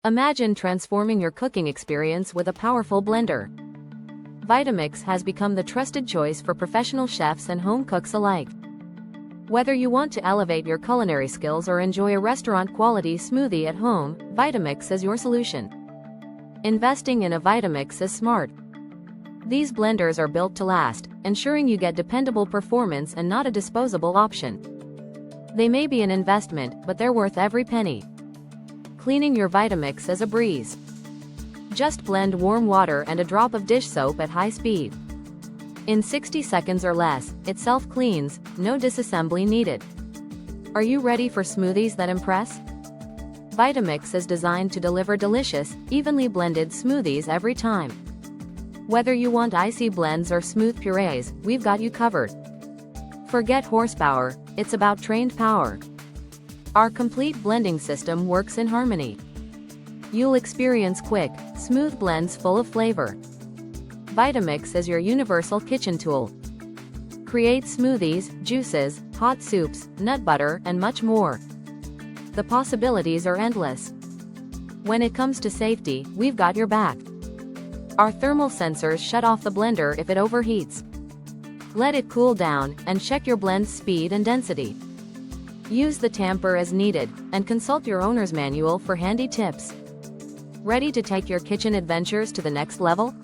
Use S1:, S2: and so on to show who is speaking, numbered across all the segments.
S1: Imagine transforming your cooking experience with a powerful blender. Vitamix has become the trusted choice for professional chefs and home cooks alike. Whether you want to elevate your culinary skills or enjoy a restaurant-quality smoothie at home, Vitamix is your solution. Investing in a Vitamix is smart. These blenders are built to last, ensuring you get dependable performance and not a disposable option. They may be an investment, but they're worth every penny. Cleaning your Vitamix is a breeze. Just blend warm water and a drop of dish soap at high speed. In 60 seconds or less, it self-cleans, no disassembly needed. Are you ready for smoothies that impress? Vitamix is designed to deliver delicious, evenly blended smoothies every time. Whether you want icy blends or smooth purees, we've got you covered. Forget horsepower, it's about trained power. Our complete blending system works in harmony. You'll experience quick, smooth blends full of flavor. Vitamix is your universal kitchen tool. Create smoothies, juices, hot soups, nut butter, and much more. The possibilities are endless. When it comes to safety, we've got your back. Our thermal sensors shut off the blender if it overheats. Let it cool down, and check your blend's speed and density. Use the tamper as needed, and consult your owner's manual for handy tips. Ready to take your kitchen adventures to the next level?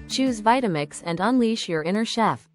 S1: Choose Vitamix and unleash your inner chef.